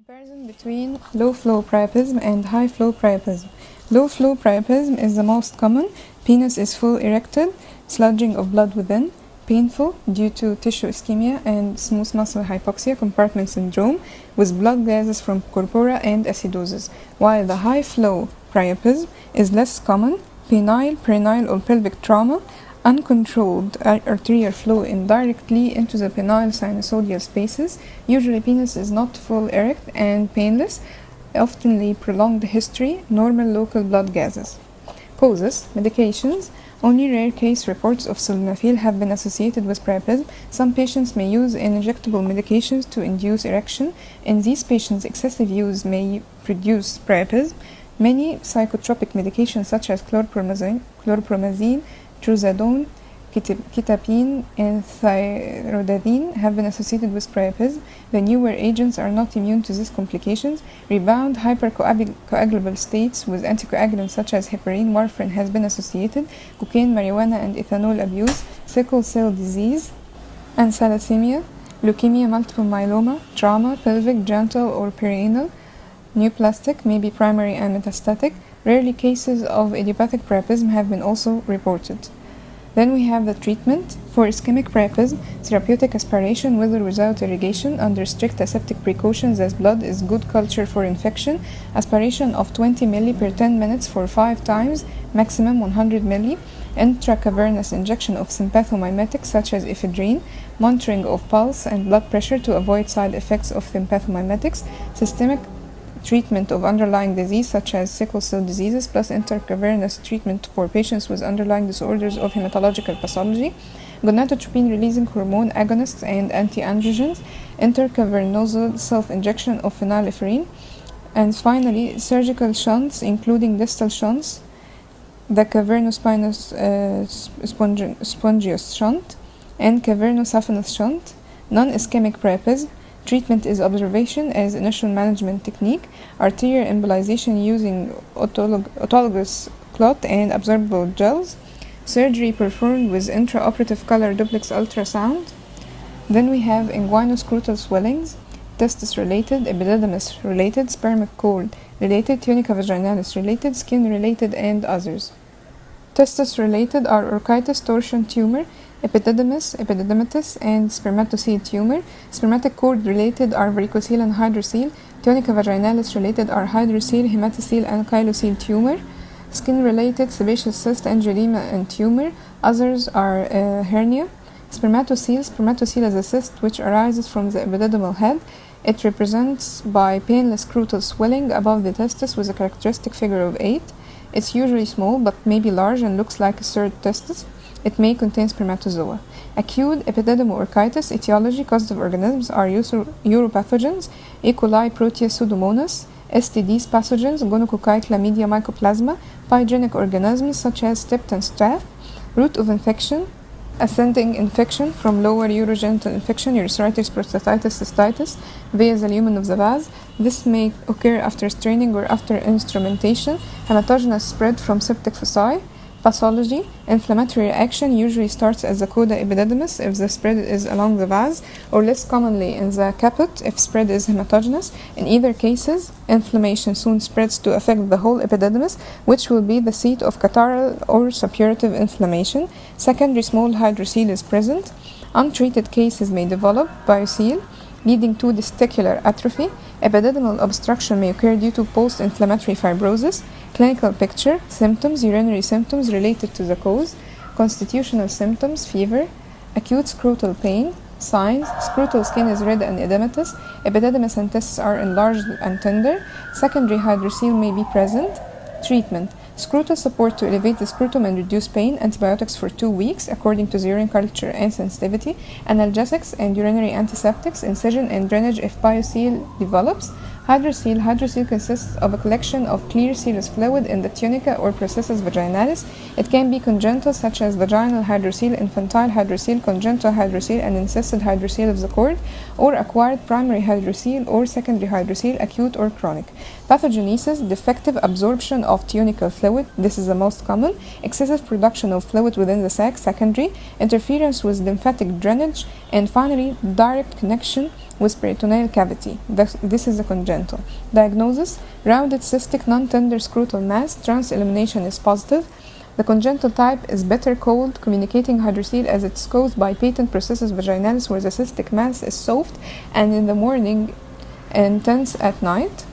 Comparison between low-flow priapism and high-flow priapism. Low-flow priapism is the most common. Penis is full erected, sludging of blood within, painful due to tissue ischemia and smooth muscle hypoxia compartment syndrome with blood gases from corpora and acidosis, while the high-flow priapism is less common, penile, perineal or pelvic trauma, uncontrolled arterial flow indirectly into the penile sinusoidal spaces. Usually penis is not full erect and painless, oftenly prolonged history, normal local blood gases. Causes, medications. Only rare case reports of sildenafil have been associated with priapism. Some patients may use injectable medications to induce erection. In these patients, excessive use may produce priapism. Many psychotropic medications such as chlorpromazine, trazodone, quetiapine, and thyroidazine have been associated with priapism. The newer agents are not immune to these complications. Rebound hypercoagulable states with anticoagulants such as heparin, warfarin has been associated. Cocaine, marijuana, and ethanol abuse, sickle cell disease and thalassemia, leukemia, multiple myeloma, trauma, pelvic, genital, or perianal, neoplastic, may be primary and metastatic. Rarely cases of idiopathic priapism have been also reported. Then we have the treatment. For ischemic priapism, therapeutic aspiration with or without irrigation under strict aseptic precautions as blood is good culture for infection. Aspiration of 20 ml per 10 minutes for 5 times, maximum 100 ml. Intracavernous injection of sympathomimetics such as ephedrine. Monitoring of pulse and blood pressure to avoid side effects of sympathomimetics. Systemic treatment of underlying disease such as sickle cell diseases plus intracavernous treatment for patients with underlying disorders of hematological pathology, gonadotropin releasing hormone agonists and anti-androgens, intracavernosal self-injection of phenylephrine, and finally surgical shunts including distal shunts, the cavernospinous spongious shunt and cavernosaphenous shunt. Non-ischemic priapism. Treatment is observation as initial management technique, arterial embolization using autologous clot and absorbable gels, surgery performed with intraoperative color duplex ultrasound. Then we have inguinoscrotal swellings, testis-related, epididymis-related, spermic cord related, tunica vaginalis related, skin-related, and others. Testis-related are orchitis, torsion tumor, epididymis, epididymitis, and spermatocele tumor. Spermatic cord related are varicocele and hydrocele. Tunica vaginalis related are hydrocele, hematocele, and chylocele tumor. Skin related, sebaceous cyst, angioedema, and tumor. Others are hernia. Spermatocele is a cyst which arises from the epididymal head. It represents by painless scrotal swelling above the testis with a characteristic figure of 8. It's usually small but may be large and looks like a third testis. It may contain spermatozoa. Acute epididymoorchitis etiology causative organisms are uropathogens, E. coli, Proteus, Pseudomonas, STDs, pathogens, gonococci, chlamydia, mycoplasma, pyogenic organisms such as Staph and Staph, route of infection, ascending infection from lower urogenital infection, urethritis, prostatitis, cystitis, via the lumen of the vase. This may occur after straining or after instrumentation. Hematogenous spread from septic foci. Pathology. Inflammatory reaction usually starts as the coda epididymis if the spread is along the vase, or less commonly in the caput if spread is hematogenous. In either cases, inflammation soon spreads to affect the whole epididymis, which will be the seat of catarrhal or suppurative inflammation. Secondary small hydrocele is present. Untreated cases may develop biocele, leading to testicular atrophy. Epididymal obstruction may occur due to post-inflammatory fibrosis. Clinical picture, symptoms, urinary symptoms related to the cause, constitutional symptoms, fever, acute scrotal pain, signs, scrotal skin is red and edematous, epididymis and testes are enlarged and tender, secondary hydrocele may be present. Treatment, scrotal support to elevate the scrotum and reduce pain, antibiotics for 2 weeks according to the urine culture and sensitivity, analgesics and urinary antiseptics, incision and drainage if biocele develops. Hydrocele consists of a collection of clear serous fluid in the tunica or processus vaginalis. It can be congenital such as vaginal hydrocele, infantile hydrocele, congenital hydrocele, and incested hydrocele of the cord, or acquired primary hydrocele or secondary hydrocele, acute or chronic. Pathogenesis, defective absorption of tunical fluid, this is the most common. Excessive production of fluid within the sac, secondary. Interference with lymphatic drainage, and finally direct connection with peritoneal cavity. This is a congenital. Diagnosis: rounded cystic non-tender scrotal mass. Trans-elimination is positive. The congenital type is bitter cold communicating hydrocele as it's caused by patent processus vaginalis, where the cystic mass is soft and in the morning and tense at night.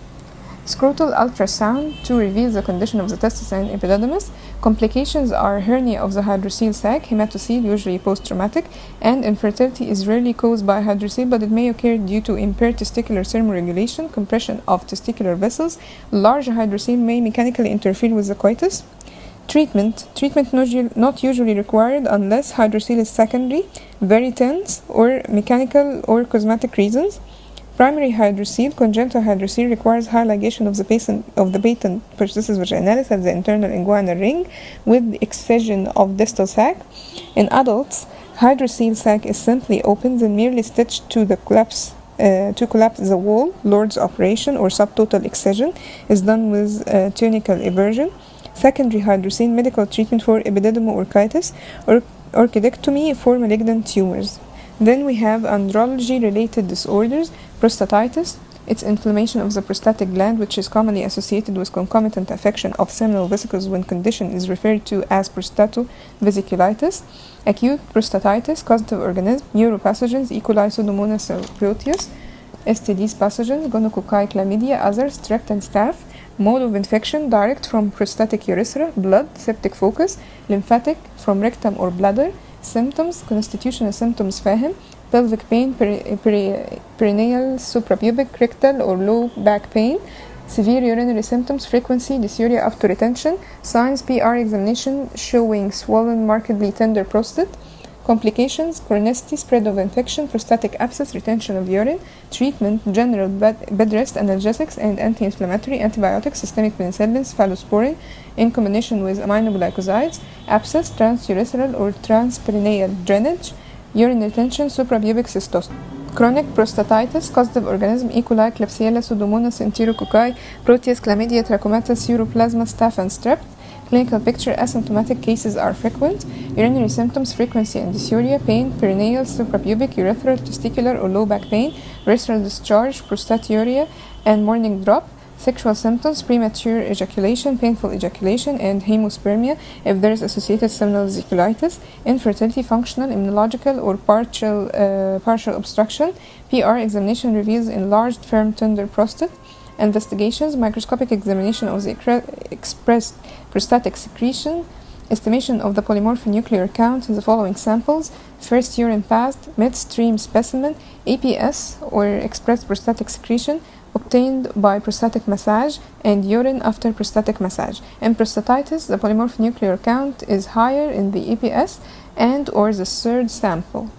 Scrotal ultrasound to reveal the condition of the testis and epididymis. Complications are hernia of the hydrocele sac, hematocele, usually post-traumatic, and infertility is rarely caused by hydrocele, but it may occur due to impaired testicular thermoregulation, compression of testicular vessels. Large hydrocele may mechanically interfere with the coitus. Treatment not usually required unless hydrocele is secondary, very tense, or mechanical or cosmetic reasons. Primary hydrocele, congenital hydrocele, requires high ligation of the patent processus vaginalis at the internal inguinal ring with the excision of distal sac. In adults, hydrocele sac is simply opened and merely stitched to collapse the wall. Lord's operation or subtotal excision is done with tunical eversion. Secondary hydrocele, medical treatment for epididymo-orchitis or orchidectomy for malignant tumors. Then we have andrology-related disorders. Prostatitis, it's inflammation of the prostatic gland, which is commonly associated with concomitant affection of seminal vesicles when condition is referred to as prostatovesiculitis. Acute prostatitis, causative organism, neuropathogens, E. coli, Pseudomonas proteus, STDs pathogens, gonococci, chlamydia, others, tract and staph. Mode of infection, direct from prostatic urethra, blood, septic focus, lymphatic from rectum or bladder. Symptoms, constitutional symptoms فاهم, pelvic pain, perineal, suprapubic, rectal or low back pain. Severe urinary symptoms, frequency, dysuria up to retention. Signs, PR examination showing swollen, markedly tender prostate. Complications, chronicity, spread of infection, prostatic abscess, retention of urine. Treatment, general bed rest, analgesics and anti-inflammatory, antibiotics, systemic penicillin, cephalosporin in combination with aminoglycosides. Abscess, transurethral or transperineal drainage. Urine retention, suprapubic cystosis. Chronic prostatitis, causative organism, E. coli, Klebsiella, Pseudomonas, Enterococci, Proteus, Chlamydia, Trachomatis, Uroplasma, staph and strep. Clinical picture, asymptomatic cases are frequent. Urinary symptoms, frequency and dysuria, pain, perineal, suprapubic, urethral, testicular or low back pain, urethral discharge, prostaturia, and morning drop. Sexual symptoms, premature ejaculation, painful ejaculation, and hemospermia if there is associated seminal vesiculitis. Infertility, functional, immunological, or partial obstruction. PR examination reveals enlarged, firm, tender prostate. Investigations, microscopic examination of the expressed prostatic secretion, estimation of the polymorphic nuclear count in the following samples: first urine passed, midstream specimen, EPS or expressed prostatic secretion obtained by prostatic massage, and urine after prostatic massage. In prostatitis, the polymorphic nuclear count is higher in the EPS and or the third sample.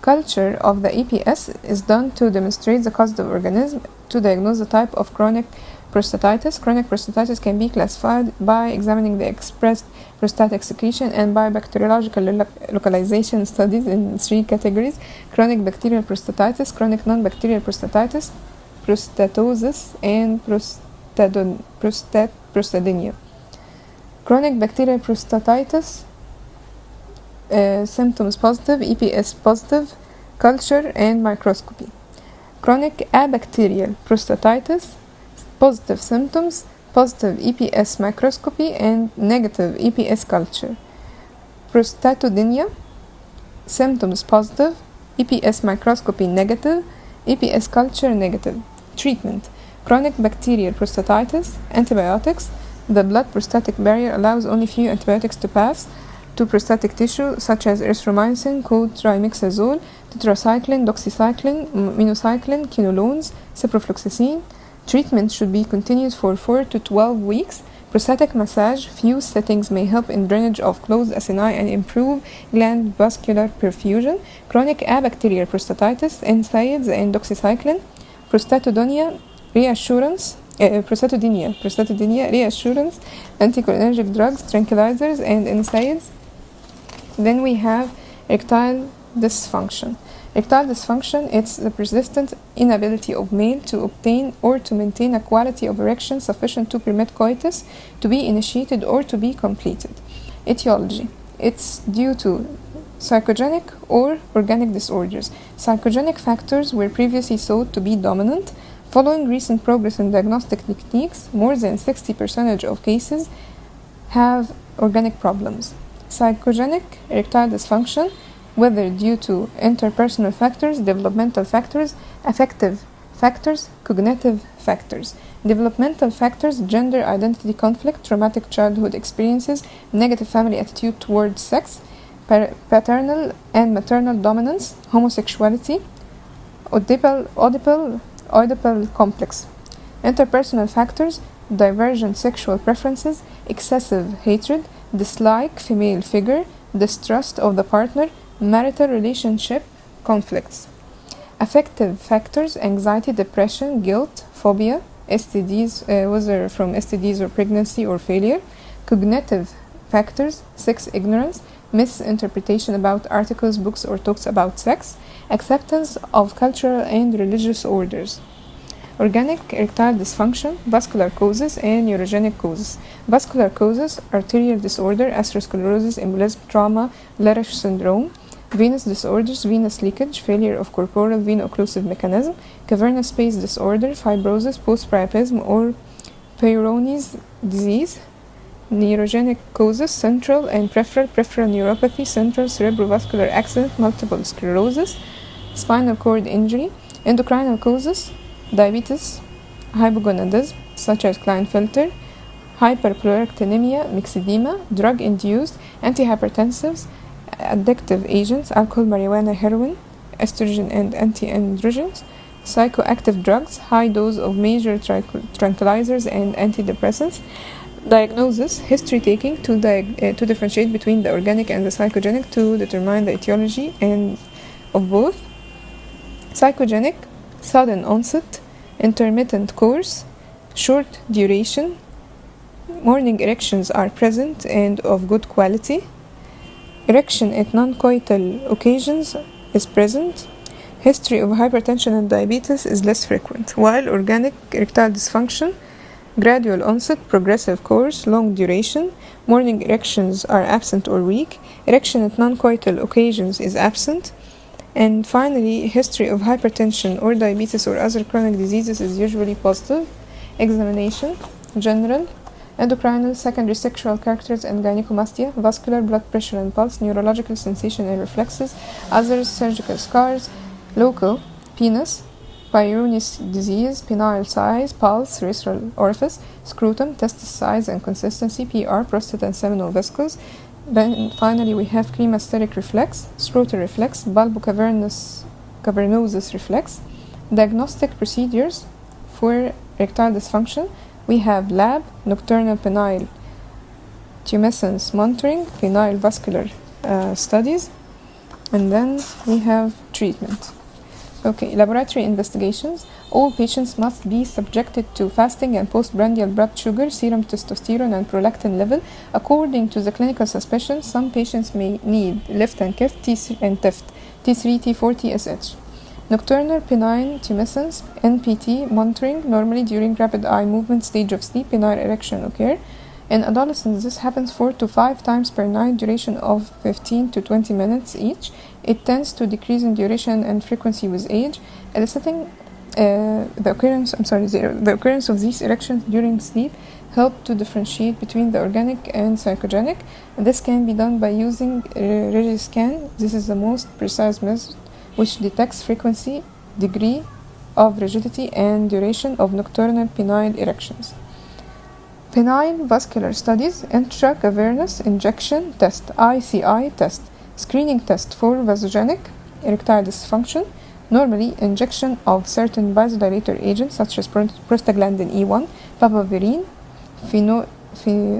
Culture of the EPS is done to demonstrate the causative organism to diagnose the type of chronic prostatitis. Chronic prostatitis can be classified by examining the expressed prostatic secretion and by bacteriological localization studies in 3 categories: chronic bacterial prostatitis, chronic non-bacterial prostatitis, prostatosis, and prostadynia. Chronic bacterial prostatitis, symptoms positive, EPS positive, culture and microscopy. Chronic abacterial prostatitis, positive symptoms, positive EPS microscopy and negative EPS culture. Prostatodynia, symptoms positive, EPS microscopy negative, EPS culture negative. Treatment, chronic bacterial prostatitis, antibiotics. The blood prostatic barrier allows only few antibiotics to pass to prostatic tissue, such as erythromycin, cotrimixazole, tetracycline, doxycycline, minocycline, quinolones, ciprofloxacin. Treatment should be continued for 4 to 12 weeks. Prostatic massage, few settings may help in drainage of closed acini and improve gland vascular perfusion. Chronic abacterial prostatitis, NSAIDs and doxycycline. Prostatodynia, reassurance, reassurance, anticholinergic drugs, tranquilizers, and NSAIDs. Then we have erectile dysfunction. Erectile dysfunction, it's the persistent inability of male to obtain or to maintain a quality of erection sufficient to permit coitus to be initiated or to be completed. Etiology, it's due to Psychogenic or organic disorders. Psychogenic factors were previously thought to be dominant. Following recent progress in diagnostic techniques, more than 60% of cases have organic problems. Psychogenic erectile dysfunction, whether due to interpersonal factors, developmental factors, affective factors, cognitive factors. Developmental factors: gender identity conflict, traumatic childhood experiences, negative family attitude towards sex, paternal and maternal dominance, homosexuality, Oedipal complex. Interpersonal factors: divergent sexual preferences, excessive hatred, dislike female figure, distrust of the partner, marital relationship conflicts. Affective factors: anxiety, depression, guilt, phobia, STDs, whether from STDs or pregnancy or failure. Cognitive factors: sex ignorance, misinterpretation about articles, books, or talks about sex, acceptance of cultural and religious orders. Organic erectile dysfunction, vascular causes, and neurogenic causes. Vascular causes: arterial disorder, atherosclerosis, embolism, trauma, Leriche syndrome. Venous disorders: venous leakage, failure of corporal veno-occlusive mechanism, cavernous space disorder, fibrosis, post-priapism, or Peyronie's disease. Neurogenic causes: central and peripheral neuropathy, central cerebrovascular accident, multiple sclerosis, spinal cord injury. Endocrinal causes: diabetes, hypogonadism, such as Klinefelter, hyperprolactinemia, myxedema, drug-induced antihypertensives, addictive agents, alcohol, marijuana, heroin, estrogen and anti-androgens, psychoactive drugs, high dose of major tranquilizers and antidepressants. Diagnosis: history taking to differentiate between the organic and the psychogenic to determine the etiology and of both. Psychogenic: sudden onset, intermittent course, short duration, morning erections are present and of good quality. Erection at non-coital occasions is present. History of hypertension and diabetes is less frequent, while organic erectile dysfunction: gradual onset, progressive course, long duration, morning erections are absent or weak, erection at non-coital occasions is absent, and finally, history of hypertension or diabetes or other chronic diseases is usually positive. Examination: general, endocrinal, secondary sexual characters and gynecomastia, vascular, blood pressure and pulse, neurological sensation and reflexes, others, surgical scars, local, penis, Peyronie's disease, penile size, pulse, urethral orifice, scrotum, testis size and consistency, PR, prostate and seminal vesicles. Then finally we have cremasteric reflex, scrotal reflex, bulbocavernosus reflex. Diagnostic procedures for erectile dysfunction: we have lab, nocturnal penile tumescence monitoring, penile vascular studies, and then we have treatment. Okay, laboratory investigations: all patients must be subjected to fasting and postprandial blood sugar, serum testosterone and prolactin level. According to the clinical suspicion, some patients may need lift and kift, T3 and TIFT, T3, T4, TSH. Nocturnal penile tumescence, NPT monitoring, normally during rapid eye movement stage of sleep, penile erection occur. In adolescents, this happens 4 to 5 times per night, duration of 15 to 20 minutes each. It tends to decrease in duration and frequency with age, eliciting the occurrence of these erections during sleep help to differentiate between the organic and psychogenic. This can be done by using Regiscan. This is the most precise method which detects frequency, degree of rigidity, and duration of nocturnal penile erections. Penile vascular studies: intracavernous injection test, ICI test, screening test for vasogenic erectile dysfunction, normally injection of certain vasodilator agents such as prostaglandin E1, papaverine,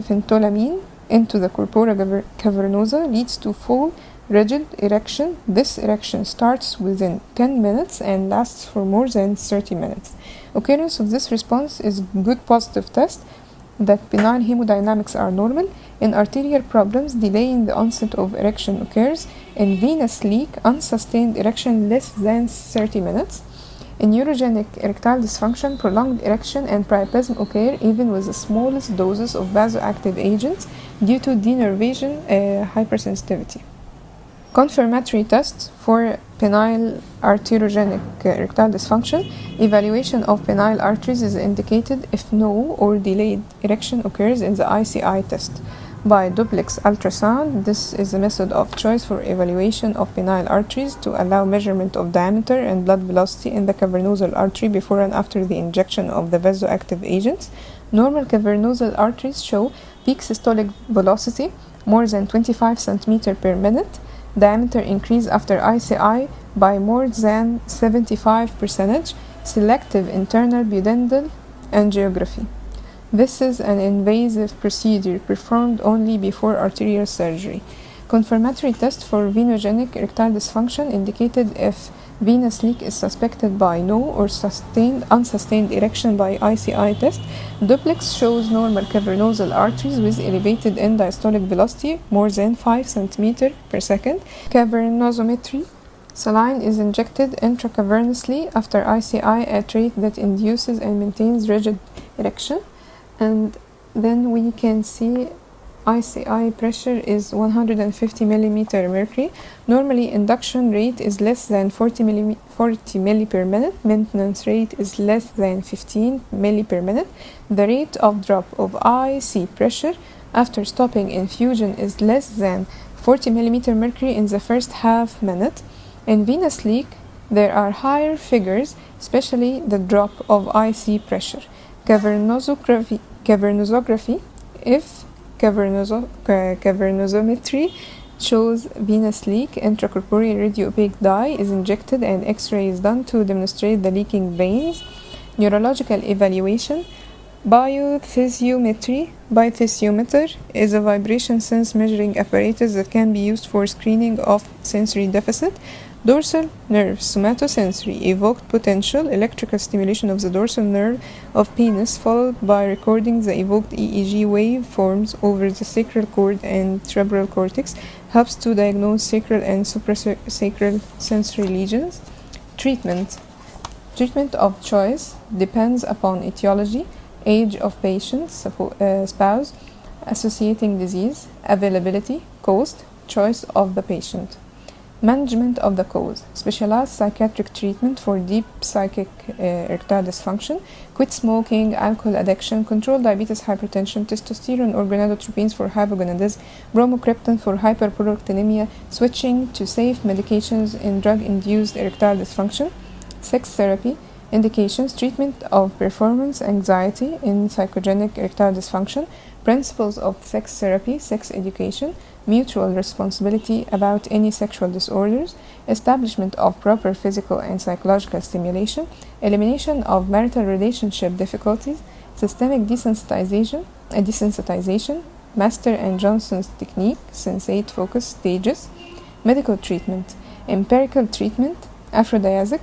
phentolamine into the corpora cavernosa leads to full rigid erection. This erection starts within 10 minutes and lasts for more than 30 minutes. Occurrence of this response is good positive test that penile hemodynamics are normal. In arterial problems, delay in the onset of erection occurs. In venous leak, unsustained erection less than 30 minutes. In neurogenic erectile dysfunction, prolonged erection and priapism occur even with the smallest doses of vasoactive agents due to denervation hypersensitivity. Confirmatory tests for penile arteriogenic erectile dysfunction. Evaluation of penile arteries is indicated if no or delayed erection occurs in the ICI test. By duplex ultrasound, this is a method of choice for evaluation of penile arteries to allow measurement of diameter and blood velocity in the cavernosal artery before and after the injection of the vasoactive agents. Normal cavernosal arteries show peak systolic velocity more than 25 cm per minute. Diameter increase after ICI by more than 75%. Selective internal pudendal angiography. This is an invasive procedure performed only before arterial surgery. Confirmatory test for venogenic erectile dysfunction indicated if venous leak is suspected by no or unsustained erection by ICI test. Duplex shows normal cavernosal arteries with elevated end diastolic velocity more than 5 cm per second. Cavernosometry. Saline is injected intracavernously after ICI at rate that induces and maintains rigid erection. And then we can see ICI pressure is 150 millimeter mercury. Normally induction rate is less than 40 milli per minute. Maintenance rate is less than 15 milli per minute. The rate of drop of IC pressure after stopping infusion is less than 40 millimeter mercury in the first half minute. In venous leak, there are higher figures, especially the drop of IC pressure. Cavernosography. If cavernosometry shows venous leak, intracorporeal radiopaque dye is injected and X-ray is done to demonstrate the leaking veins. Neurological evaluation. Biophysiometry. Biophysiometer is a vibration sense measuring apparatus that can be used for screening of sensory deficit. Dorsal nerve somatosensory evoked potential electrical stimulation of the dorsal nerve of penis followed by recording the evoked EEG wave forms over the sacral cord and cerebral cortex helps to diagnose sacral and suprasacral sensory lesions. Treatment of choice depends upon etiology, age of patient, spouse, associating disease, availability, cost, choice of the patient. Management of the cause. Specialized psychiatric treatment for deep psychic erectile dysfunction, quit smoking, alcohol addiction, control diabetes, hypertension, testosterone or gonadotropins for hypogonadism, bromocriptine for hyperprolactinemia, switching to safe medications in drug-induced erectile dysfunction. Sex therapy. Indications: treatment of performance anxiety in psychogenic erectile dysfunction, principles of sex therapy, sex education, mutual responsibility about any sexual disorders, establishment of proper physical and psychological stimulation, elimination of marital relationship difficulties, systemic desensitization, Master and Johnson's technique, sensate focus stages, medical treatment, empirical treatment, aphrodisiac,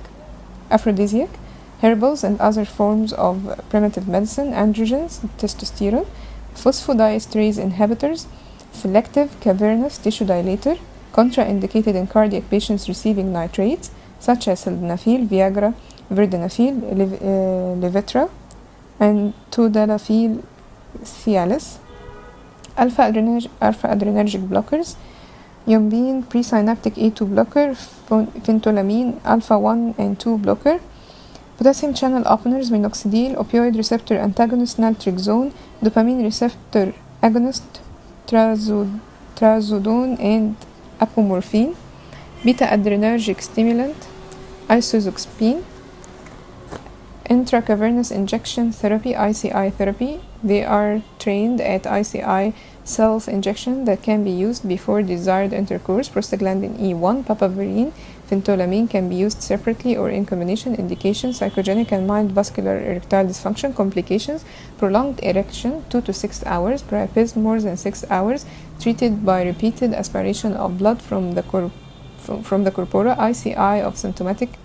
herbals and other forms of primitive medicine, androgens, testosterone, phosphodiesterase inhibitors, selective cavernous tissue dilator, contraindicated in cardiac patients receiving nitrates, such as sildenafil, Viagra, vardenafil, Levitra, and tadalafil Cialis, alpha-adrenergic blockers, yombine presynaptic A2 blocker, phentolamine alpha-1 and 2 blocker, potassium channel openers, minoxidil, opioid receptor antagonist, naltrexone, dopamine receptor agonist, trazodone and apomorphine, beta-adrenergic stimulant, isoxazoline, intracavernous injection therapy, ICI therapy. They are trained at ICI self-injection that can be used before desired intercourse. Prostaglandin E1, papaverine, phentolamine can be used separately or in combination. Indications: psychogenic and mild vascular erectile dysfunction. Complications: prolonged erection 2 to 6 hours, priapism more than 6 hours, treated by repeated aspiration of blood from the corpora. ICI of symptomatic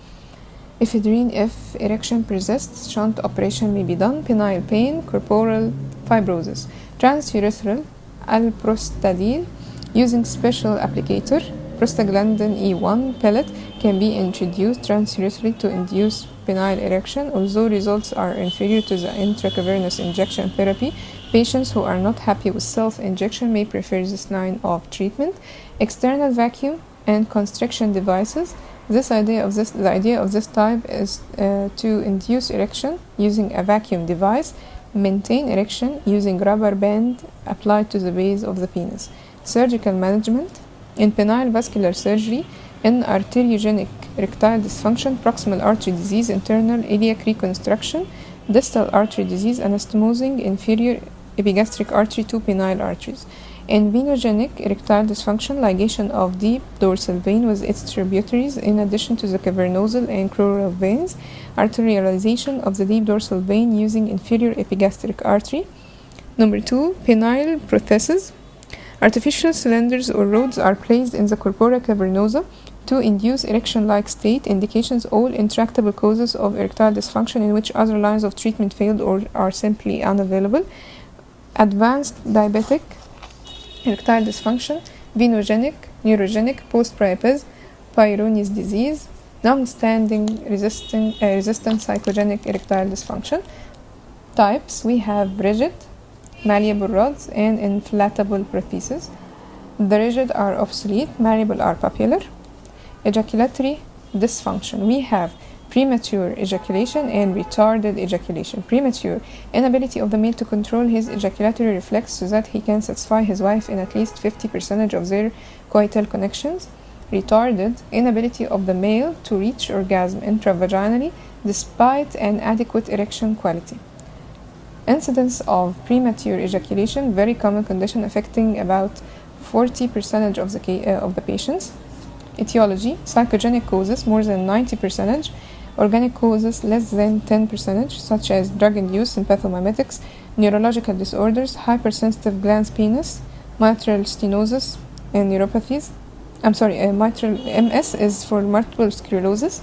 ephedrine. If erection persists, shunt operation may be done. Penile pain, corporal fibrosis. Transurethral alprostadil using special applicator. Prostaglandin E1 pellet can be introduced transurethral to induce penile erection. Although results are inferior to the intracavernous injection therapy, patients who are not happy with self-injection may prefer this line of treatment. External vacuum and constriction devices. The idea of this type is to induce erection using a vacuum device, maintain erection using rubber band applied to the base of the penis. Surgical management. In penile vascular surgery, in arteriogenic erectile dysfunction, proximal artery disease, internal iliac reconstruction, distal artery disease, anastomosing inferior epigastric artery to penile arteries. In venogenic erectile dysfunction, ligation of deep dorsal vein with its tributaries in addition to the cavernosal and crural veins, arterialization of the deep dorsal vein using inferior epigastric artery. Number 2, penile prothesis. Artificial cylinders or rods are placed in the corpora cavernosa to induce erection-like state. Indications: all intractable causes of erectile dysfunction in which other lines of treatment failed or are simply unavailable. Advanced diabetic erectile dysfunction, venogenic, neurogenic, post-priapism, Peyronie's disease, long-standing resistant psychogenic erectile dysfunction. Types: we have rigid, malleable rods, and inflatable protheses. The rigid are obsolete, malleable are popular. Ejaculatory dysfunction. We have premature ejaculation and retarded ejaculation. Premature: inability of the male to control his ejaculatory reflex so that he can satisfy his wife in at least 50% of their coital connections. Retarded: inability of the male to reach orgasm intravaginally despite an adequate erection quality. Incidence of premature ejaculation, very common condition affecting about 40% of the patients. Etiology: psychogenic causes more than 90%, organic causes less than 10%, such as drug-induced sympathomimetics, neurological disorders, hypersensitive glands penis, mitral stenosis, and neuropathies. Mitral MS is for multiple sclerosis,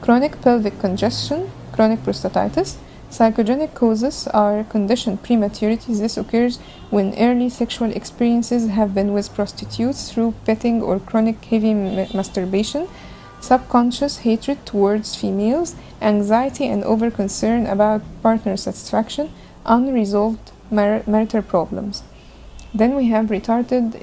chronic pelvic congestion, chronic prostatitis. Psychogenic causes are conditioned prematurity. This occurs when early sexual experiences have been with prostitutes through petting or chronic heavy masturbation, subconscious hatred towards females, anxiety and over-concern about partner satisfaction, unresolved marital problems. Then we have retarded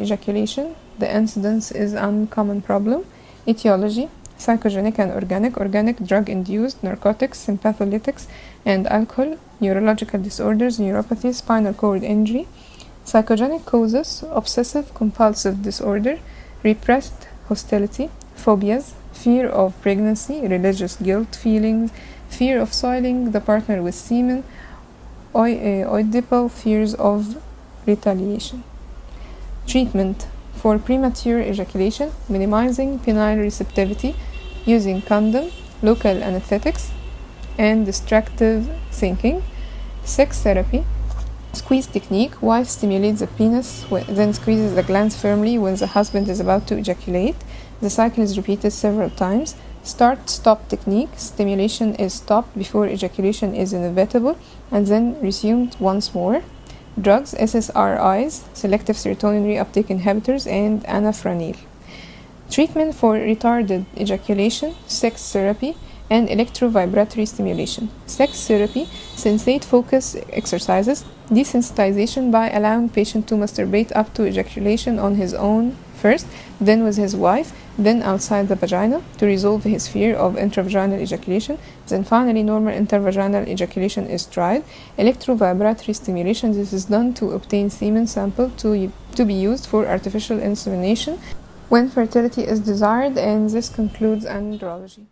ejaculation. The incidence is uncommon problem. Etiology: psychogenic and organic, drug-induced, narcotics, sympatholytics, and alcohol, neurological disorders, neuropathy, spinal cord injury. Psychogenic causes: obsessive compulsive disorder, repressed hostility, phobias, fear of pregnancy, religious guilt feelings, fear of soiling the partner with semen, Oedipal fears of retaliation. Treatment: for premature ejaculation, minimizing penile receptivity using condom, local anesthetics, and distractive thinking. Sex therapy: squeeze technique. Wife stimulates the penis, then squeezes the glands firmly when the husband is about to ejaculate. The cycle is repeated several times. Start-stop technique. Stimulation is stopped before ejaculation is inevitable and then resumed once more. Drugs: SSRIs, selective serotonin reuptake inhibitors, and anafranil. Treatment for retarded ejaculation: sex therapy and electrovibratory stimulation. Sex therapy: sensate focus exercises, desensitization by allowing patient to masturbate up to ejaculation on his own first, then with his wife, then outside the vagina to resolve his fear of intravaginal ejaculation, then finally normal intervaginal ejaculation is tried. Electrovibratory stimulation: this is done to obtain semen sample to be used for artificial insemination when fertility is desired. And this concludes andrology.